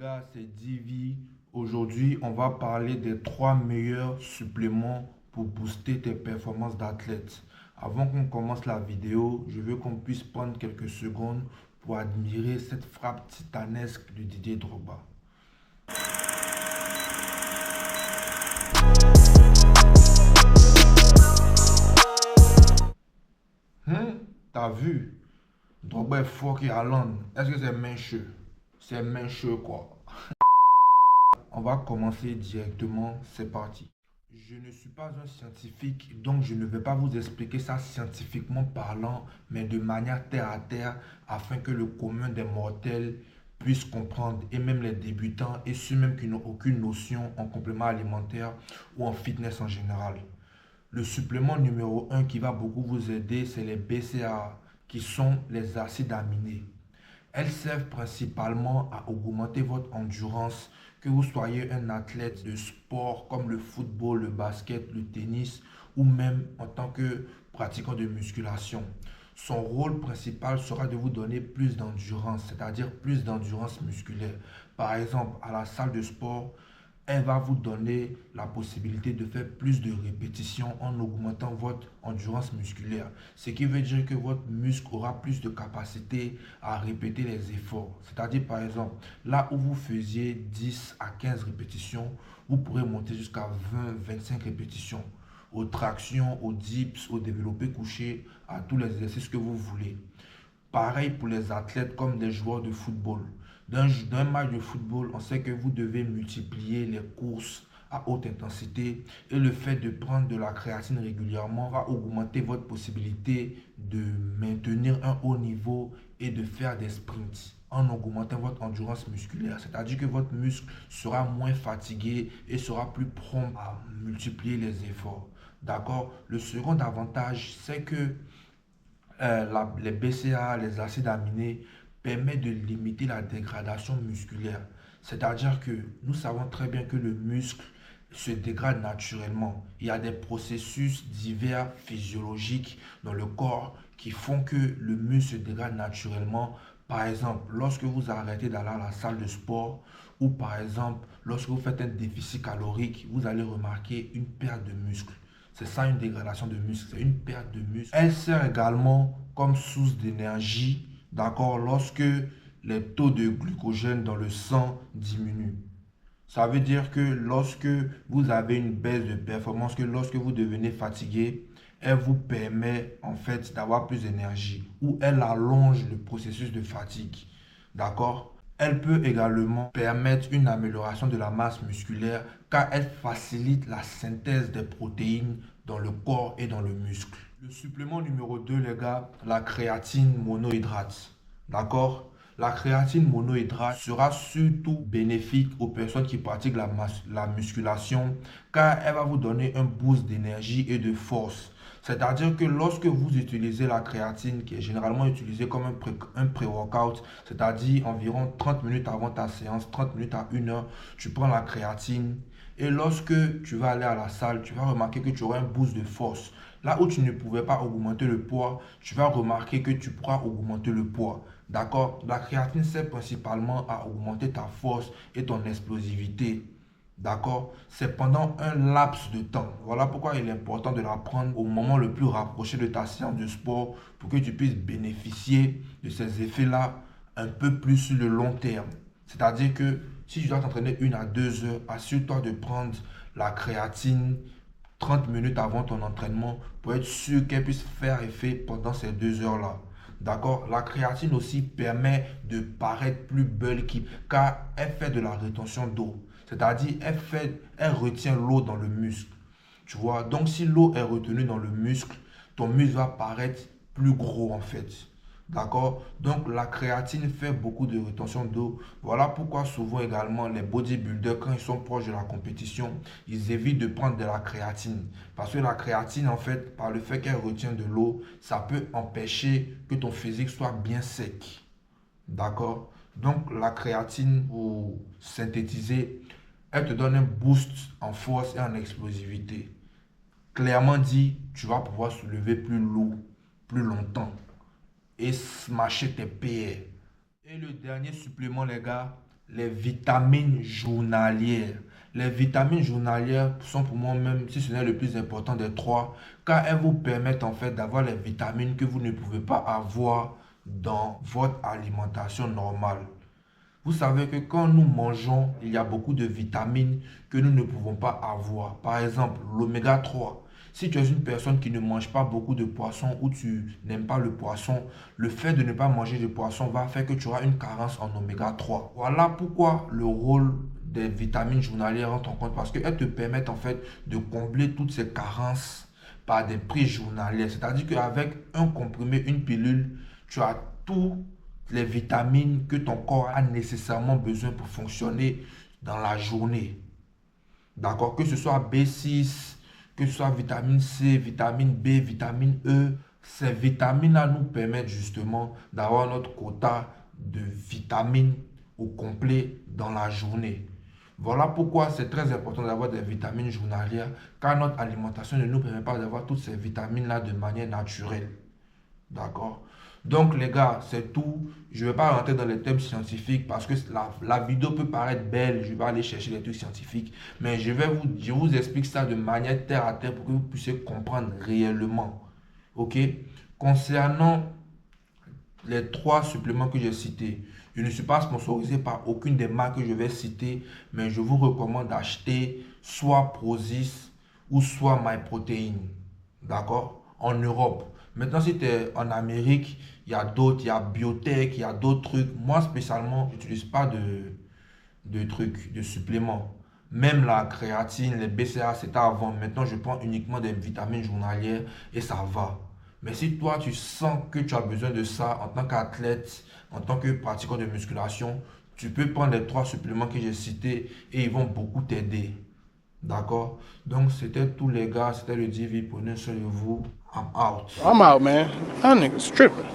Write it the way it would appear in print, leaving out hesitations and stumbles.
gars, c'est Divi. Aujourd'hui, on va parler des 3 meilleurs suppléments pour booster tes performances d'athlète. Avant qu'on commence la vidéo, je veux qu'on puisse prendre quelques secondes pour admirer cette frappe titanesque de Didier Drogba. T'as vu? Drogba est fort qui Haaland. Est-ce que c'est mincheux? C'est mincheux quoi. On va commencer directement, c'est parti. Je ne suis pas un scientifique, donc je ne vais pas vous expliquer ça scientifiquement parlant, mais de manière terre à terre, afin que le commun des mortels puisse comprendre, et même les débutants, et ceux même qui n'ont aucune notion en complément alimentaire ou en fitness en général. Le supplément numéro 1 qui va beaucoup vous aider, c'est les BCAA, qui sont les acides aminés. Elles servent principalement à augmenter votre endurance, que vous soyez un athlète de sport comme le football, le basket, le tennis ou même en tant que pratiquant de musculation. Son rôle principal sera de vous donner plus d'endurance, c'est-à-dire plus d'endurance musculaire. Par exemple, à la salle de sport, elle va vous donner la possibilité de faire plus de répétitions en augmentant votre endurance musculaire. Ce qui veut dire que votre muscle aura plus de capacité à répéter les efforts. C'est-à-dire, par exemple, là où vous faisiez 10 à 15 répétitions, vous pourrez monter jusqu'à 20-25 répétitions. Aux tractions, aux dips, au développé couché, à tous les exercices que vous voulez. Pareil pour les athlètes comme des joueurs de football. D'un match de football, on sait que vous devez multiplier les courses à haute intensité et le fait de prendre de la créatine régulièrement va augmenter votre possibilité de maintenir un haut niveau et de faire des sprints en augmentant votre endurance musculaire. C'est-à-dire que votre muscle sera moins fatigué et sera plus prompt à multiplier les efforts. D'accord? Le second avantage, c'est que les BCAA, les acides aminés, permettent de limiter la dégradation musculaire. C'est-à-dire que nous savons très bien que le muscle se dégrade naturellement. Il y a des processus divers physiologiques dans le corps qui font que le muscle se dégrade naturellement. Par exemple, lorsque vous arrêtez d'aller à la salle de sport ou par exemple, lorsque vous faites un déficit calorique, vous allez remarquer une perte de muscle. C'est ça une dégradation de muscle, c'est une perte de muscle. Elle sert également comme source d'énergie, d'accord, lorsque les taux de glucogène dans le sang diminuent. Ça veut dire que lorsque vous avez une baisse de performance, que lorsque vous devenez fatigué, elle vous permet en fait d'avoir plus d'énergie ou elle allonge le processus de fatigue. D'accord? Elle peut également permettre une amélioration de la masse musculaire car elle facilite la synthèse des protéines dans le corps et dans le muscle. Le supplément numéro 2, les gars, la créatine monohydrate. D'accord? La créatine monohydrate sera surtout bénéfique aux personnes qui pratiquent la musculation car elle va vous donner un boost d'énergie et de force. C'est-à-dire que lorsque vous utilisez la créatine, qui est généralement utilisée comme un pré-workout, c'est-à-dire environ 30 minutes avant ta séance, 30 minutes à 1 heure, tu prends la créatine et lorsque tu vas aller à la salle, tu vas remarquer que tu auras un boost de force. Là où tu ne pouvais pas augmenter le poids, tu vas remarquer que tu pourras augmenter le poids. D'accord? La créatine sert principalement à augmenter ta force et ton explosivité. D'accord? C'est pendant un laps de temps. Voilà pourquoi il est important de la prendre au moment le plus rapproché de ta séance de sport pour que tu puisses bénéficier de ces effets-là un peu plus sur le long terme. C'est-à-dire que si tu dois t'entraîner 1 à 2 heures, assure-toi de prendre la créatine 30 minutes avant ton entraînement pour être sûr qu'elle puisse faire effet pendant ces 2 heures-là. D'accord? La créatine aussi permet de paraître plus bulky car elle fait de la rétention d'eau. C'est-à-dire, elle retient l'eau dans le muscle. Tu vois? Donc, si l'eau est retenue dans le muscle, ton muscle va paraître plus gros en fait. D'accord? Donc, la créatine fait beaucoup de rétention d'eau. Voilà pourquoi souvent également les bodybuilders, quand ils sont proches de la compétition, ils évitent de prendre de la créatine. Parce que la créatine, en fait, par le fait qu'elle retient de l'eau, ça peut empêcher que ton physique soit bien sec. D'accord? Donc, la créatine, pour synthétiser, elle te donne un boost en force et en explosivité. Clairement dit, tu vas pouvoir soulever plus lourd, plus longtemps et smasher tes PR. Et le dernier supplément, les gars, les vitamines journalières. Les vitamines journalières sont pour moi même, si ce n'est le plus important des trois, car elles vous permettent en fait d'avoir les vitamines que vous ne pouvez pas avoir dans votre alimentation normale. Vous savez que quand nous mangeons, il y a beaucoup de vitamines que nous ne pouvons pas avoir. Par exemple, l'oméga 3. Si tu es une personne qui ne mange pas beaucoup de poissons ou tu n'aimes pas le poisson, le fait de ne pas manger de poisson va faire que tu auras une carence en oméga 3. Voilà pourquoi le rôle des vitamines journalières rentre en compte, parce qu'elles te permettent en fait de combler toutes ces carences par des prises journalières. C'est-à-dire qu'avec un comprimé, une pilule, tu as tout les vitamines que ton corps a nécessairement besoin pour fonctionner dans la journée. D'accord? Que ce soit B6, que ce soit vitamine C, vitamine B, vitamine E, ces vitamines-là nous permettent justement d'avoir notre quota de vitamines au complet dans la journée. Voilà pourquoi c'est très important d'avoir des vitamines journalières, car notre alimentation ne nous permet pas d'avoir toutes ces vitamines-là de manière naturelle. D'accord? Donc les gars, c'est tout. Je ne vais pas rentrer dans les thèmes scientifiques parce que la vidéo peut paraître belle. Je vais aller chercher les trucs scientifiques. Mais je vous explique ça de manière terre à terre pour que vous puissiez comprendre réellement. Ok? Concernant les trois suppléments que j'ai cités, je ne suis pas sponsorisé par aucune des marques que je vais citer, mais je vous recommande d'acheter soit Prozis ou soit MyProtein. D'accord? En Europe. Maintenant, si tu es en Amérique, il y a d'autres, il y a Biotech, il y a d'autres trucs. Moi, spécialement, je n'utilise pas de trucs, de suppléments. Même la créatine, les BCA, c'était avant. Maintenant, je prends uniquement des vitamines journalières et ça va. Mais si toi, tu sens que tu as besoin de ça en tant qu'athlète, en tant que pratiquant de musculation, tu peux prendre les trois suppléments que j'ai cités et ils vont beaucoup t'aider. D'accord? Donc, c'était tous les gars, c'était le DV. Prenez soin de vous. I'm out. I'm out, man. That nigga's tripping.